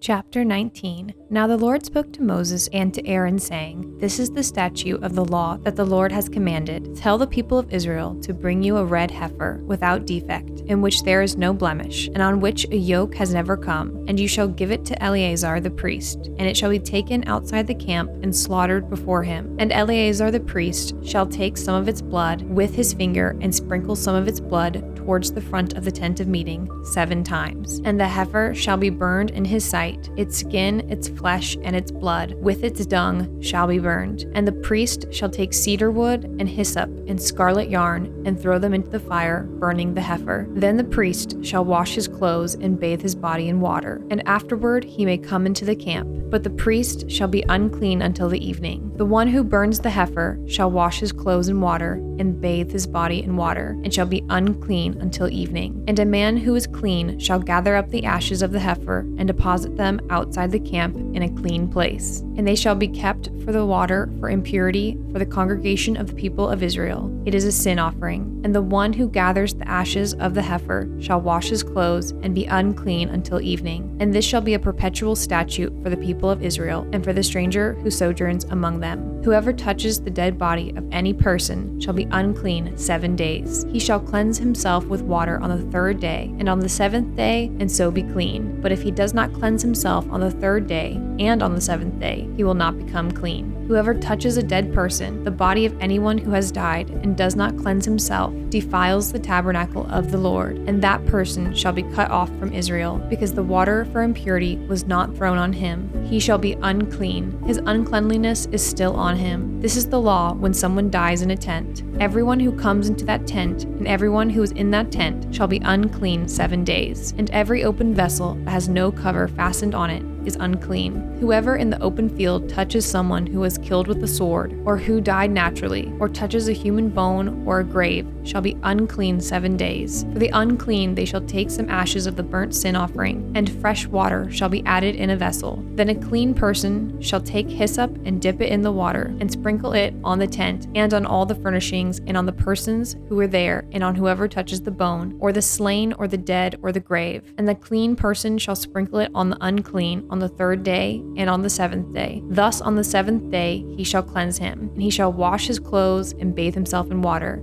Chapter 19. Now the Lord spoke to Moses and to Aaron, saying, This is the statute of the law that the Lord has commanded. Tell the people of Israel to bring you a red heifer without defect, in which there is no blemish, and on which a yoke has never come, and you shall give it to Eleazar the priest, and it shall be taken outside the camp and slaughtered before him. And Eleazar the priest shall take some of its blood with his finger and sprinkle some of its blood towards the front of the tent of meeting 7 times. And the heifer shall be burned in his sight, its skin, its flesh, and its blood, with its dung, shall be burned. And the priest shall take cedar wood and hyssop and scarlet yarn, and throw them into the fire, burning the heifer. Then the priest shall wash his clothes and bathe his body in water, and afterward he may come into the camp. But the priest shall be unclean until the evening. The one who burns the heifer shall wash his clothes in water, and bathe his body in water, and shall be unclean until evening. And a man who is clean shall gather up the ashes of the heifer and deposit them outside the camp in a clean place. And they shall be kept for the water for impurity for the congregation of the people of Israel. It is a sin offering. And the one who gathers the ashes of the heifer shall wash his clothes and be unclean until evening. And this shall be a perpetual statute for the people of Israel and for the stranger who sojourns among them. Whoever touches the dead body of any person shall be unclean 7 days. He shall cleanse himself with water on the 3rd day, and on the 7th day, and so be clean. But if he does not cleanse himself on the 3rd day and on the 7th day, he will not become clean. Whoever touches a dead person, the body of anyone who has died, and does not cleanse himself, defiles the tabernacle of the Lord, and that person shall be cut off from Israel, because the water for impurity was not thrown on him. He shall be unclean. His uncleanliness is still on him. This is the law when someone dies in a tent. Everyone who comes into that tent, and everyone who is in that tent, shall be unclean 7 days, and every open vessel that has no cover fastened on it is unclean. Whoever in the open field touches someone who was killed with the sword, or who died naturally, or touches a human bone or a grave, shall be unclean 7 days. For the unclean they shall take some ashes of the burnt sin offering, and fresh water shall be added in a vessel. Then a clean person shall take hyssop and dip it in the water, and sprinkle it on the tent, and on all the furnishings, and on the persons who were there, and on whoever touches the bone, or the slain, or the dead, or the grave. And the clean person shall sprinkle it on the unclean on the 3rd day and on the 7th day. Thus on the 7th day he shall cleanse him, and he shall wash his clothes and bathe himself in water.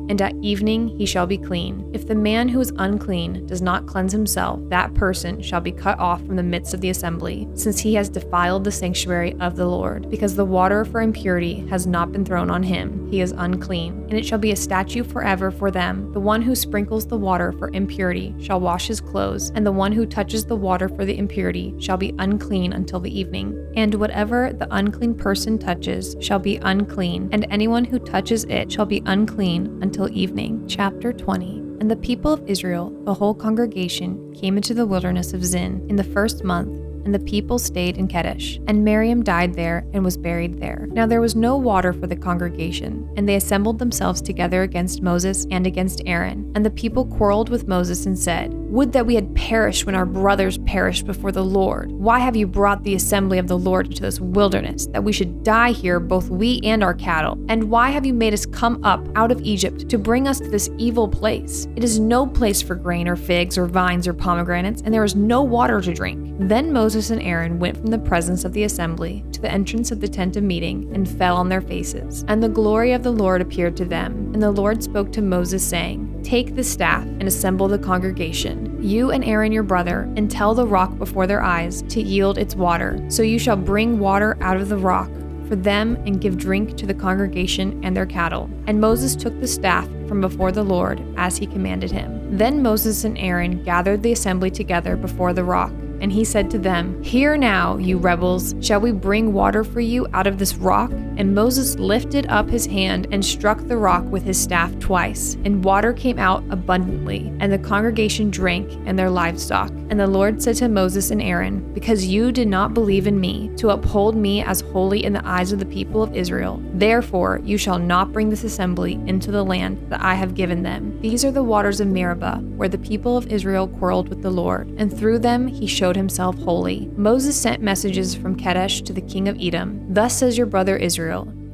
And at evening he shall be clean. If the man who is unclean does not cleanse himself, that person shall be cut off from the midst of the assembly, since he has defiled the sanctuary of the Lord, because the water for impurity has not been thrown on him. He is unclean. And it shall be a statute forever for them. The one who sprinkles the water for impurity shall wash his clothes, and the one who touches the water for the impurity shall be unclean until the evening. And whatever the unclean person touches shall be unclean, and anyone who touches it shall be unclean until evening. Chapter 20. And the people of Israel, the whole congregation, came into the wilderness of Zin in the 1st month, and the people stayed in Kadesh. And Miriam died there and was buried there. Now there was no water for the congregation, and they assembled themselves together against Moses and against Aaron. And the people quarreled with Moses and said, Would that we had perished when our brothers perished before the Lord. Why have you brought the assembly of the Lord into this wilderness, that we should die here, both we and our cattle? And why have you made us come up out of Egypt to bring us to this evil place? It is no place for grain or figs or vines or pomegranates, and there is no water to drink. Then Moses and Aaron went from the presence of the assembly to the entrance of the tent of meeting and fell on their faces. And the glory of the Lord appeared to them. And the Lord spoke to Moses, saying, Take the staff and assemble the congregation, you and Aaron your brother, and tell the rock before their eyes to yield its water. So you shall bring water out of the rock for them and give drink to the congregation and their cattle. And Moses took the staff from before the Lord as he commanded him. Then Moses and Aaron gathered the assembly together before the rock. And he said to them, Hear now, you rebels, shall we bring water for you out of this rock? And Moses lifted up his hand and struck the rock with his staff twice, and water came out abundantly, and the congregation drank and their livestock. And the Lord said to Moses and Aaron, Because you did not believe in me, to uphold me as holy in the eyes of the people of Israel, therefore you shall not bring this assembly into the land that I have given them. These are the waters of Meribah, where the people of Israel quarreled with the Lord, and through them he showed himself holy. Moses sent messages from Kadesh to the king of Edom. Thus says your brother Israel,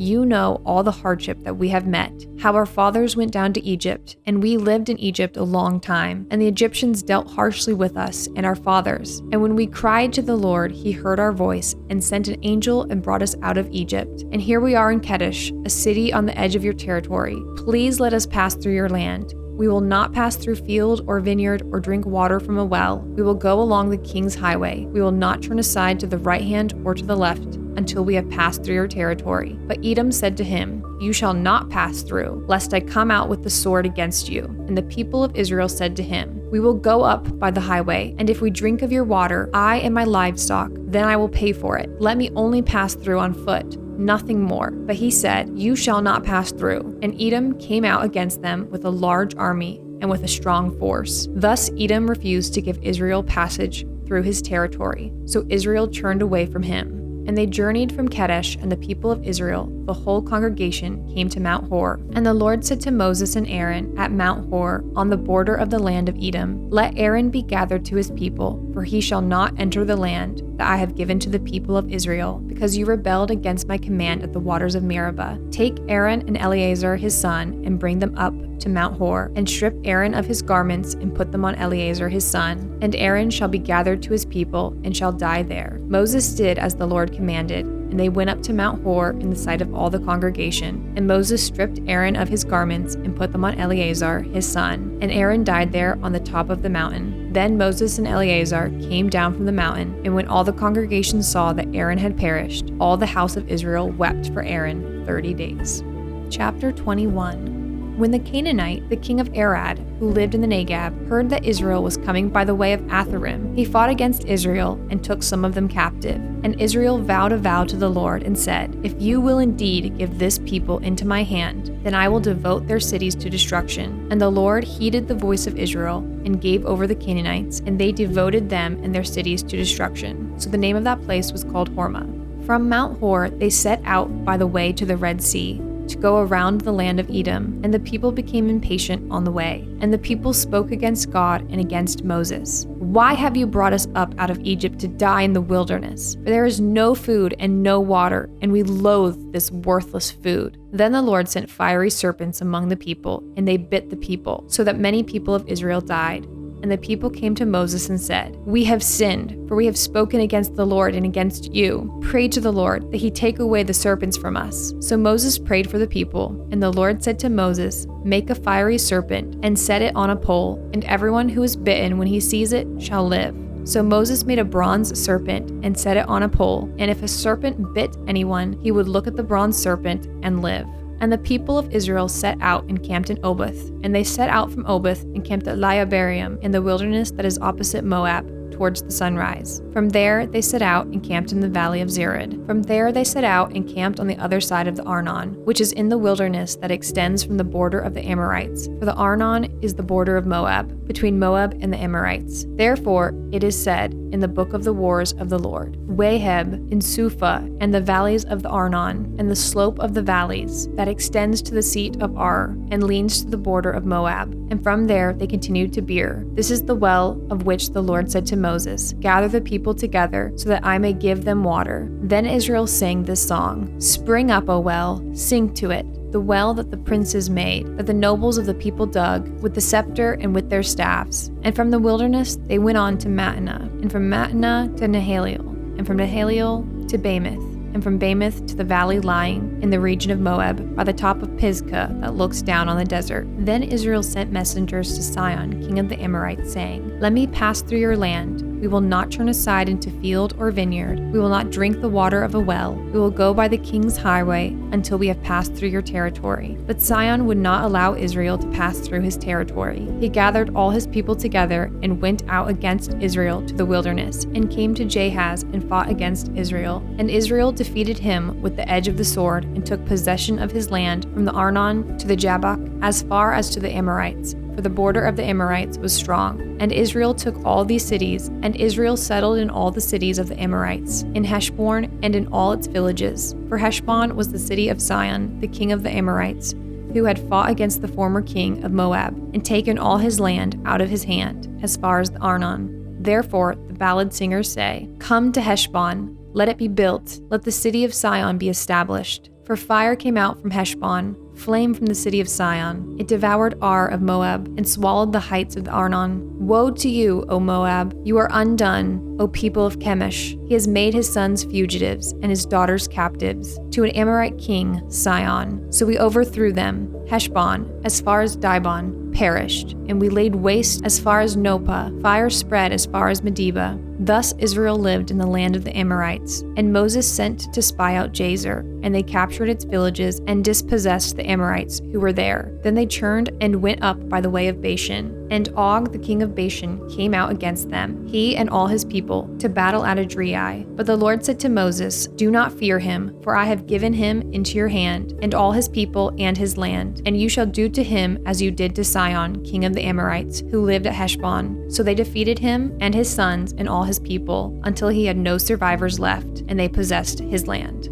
You know all the hardship that we have met, how our fathers went down to Egypt, and we lived in Egypt a long time, and the Egyptians dealt harshly with us and our fathers. And when we cried to the Lord, he heard our voice and sent an angel and brought us out of Egypt. And here we are in Kadesh, a city on the edge of your territory. Please let us pass through your land. We will not pass through field or vineyard or drink water from a well. We will go along the king's highway. We will not turn aside to the right hand or to the left until we have passed through your territory. But Edom said to him, You shall not pass through, lest I come out with the sword against you. And the people of Israel said to him, We will go up by the highway, and if we drink of your water, I and my livestock, then I will pay for it. Let me only pass through on foot, nothing more. But he said, You shall not pass through. And Edom came out against them with a large army and with a strong force. Thus Edom refused to give Israel passage through his territory. So Israel turned away from him. And they journeyed from Kadesh, and the people of Israel, the whole congregation, came to Mount Hor. And the Lord said to Moses and Aaron at Mount Hor, on the border of the land of Edom, Let Aaron be gathered to his people, for he shall not enter the land that I have given to the people of Israel, because you rebelled against my command at the waters of Meribah. Take Aaron and Eleazar his son, and bring them up to Mount Hor, and strip Aaron of his garments, and put them on Eleazar his son. And Aaron shall be gathered to his people, and shall die there. Moses did as the Lord commanded, and they went up to Mount Hor in the sight of all the congregation. And Moses stripped Aaron of his garments, and put them on Eleazar his son. And Aaron died there on the top of the mountain. Then Moses and Eleazar came down from the mountain, and when all the congregation saw that Aaron had perished, all the house of Israel wept for Aaron 30 days. Chapter 21. When the Canaanite, the king of Arad, who lived in the Negab, heard that Israel was coming by the way of Atharim, he fought against Israel and took some of them captive. And Israel vowed a vow to the Lord and said, If you will indeed give this people into my hand, then I will devote their cities to destruction. And the Lord heeded the voice of Israel and gave over the Canaanites, and they devoted them and their cities to destruction. So the name of that place was called Hormah. From Mount Hor they set out by the way to the Red Sea, to go around the land of Edom, and the people became impatient on the way. And the people spoke against God and against Moses. Why have you brought us up out of Egypt to die in the wilderness? For there is no food and no water, and we loathe this worthless food. Then the Lord sent fiery serpents among the people, and they bit the people, so that many people of Israel died. And the people came to Moses and said, We have sinned, for we have spoken against the Lord and against you. Pray to the Lord that he take away the serpents from us. So Moses prayed for the people, and the Lord said to Moses, Make a fiery serpent and set it on a pole, and everyone who is bitten when he sees it shall live. So Moses made a bronze serpent and set it on a pole, and if a serpent bit anyone, he would look at the bronze serpent and live. And the people of Israel set out and camped in Oboth. And they set out from Oboth and camped at Liabarium in the wilderness that is opposite Moab, towards the sunrise. From there they set out and camped in the valley of Zered. From there they set out and camped on the other side of the Arnon, which is in the wilderness that extends from the border of the Amorites. For the Arnon is the border of Moab, between Moab and the Amorites. Therefore it is said in the book of the wars of the Lord, Waheb and Suphah, and the valleys of the Arnon, and the slope of the valleys, that extends to the seat of Ar, and leans to the border of Moab. And from there they continued to Beer. This is the well of which the Lord said to Moses, Gather the people together, so that I may give them water. Then Israel sang this song, Spring up, O well, sing to it, the well that the princes made, that the nobles of the people dug, with the scepter and with their staffs. And from the wilderness they went on to Mattanah, and from Mattanah to Nahaliel, and from Nahaliel to Bamoth, and from Bamoth to the valley lying in the region of Moab, by the top of Pisgah that looks down on the desert. Then Israel sent messengers to Sihon, king of the Amorites, saying, Let me pass through your land. We will not turn aside into field or vineyard. We will not drink the water of a well. We will go by the king's highway until we have passed through your territory. But Sihon would not allow Israel to pass through his territory. He gathered all his people together and went out against Israel to the wilderness, and came to Jahaz and fought against Israel. And Israel defeated him with the edge of the sword, and took possession of his land from the Arnon to the Jabbok, as far as to the Amorites. For the border of the Amorites was strong. And Israel took all these cities, and Israel settled in all the cities of the Amorites, in Heshbon and in all its villages. For Heshbon was the city of Sihon, the king of the Amorites, who had fought against the former king of Moab, and taken all his land out of his hand, as far as the Arnon. Therefore the ballad singers say, Come to Heshbon, let it be built, let the city of Sihon be established. For fire came out from Heshbon, flame from the city of Sion. It devoured Ar of Moab and swallowed the heights of the Arnon. Woe to you, O Moab! You are undone, O people of Chemosh. He has made his sons fugitives and his daughters captives to an Amorite king, Sihon. So we overthrew them. Heshbon, as far as Dibon, perished, and we laid waste as far as Nopah. Fire spread as far as Medeba. Thus Israel lived in the land of the Amorites. And Moses sent to spy out Jazer, and they captured its villages and dispossessed the Amorites who were there. Then they turned and went up by the way of Bashan. And Og, the king of Bashan, came out against them, he and all his people, to battle at Adriai. But the Lord said to Moses, Do not fear him, for I have given him into your hand, and all his people and his land. And you shall do to him as you did to Sihon, king of the Amorites, who lived at Heshbon. So they defeated him and his sons and all his people, until he had no survivors left, and they possessed his land.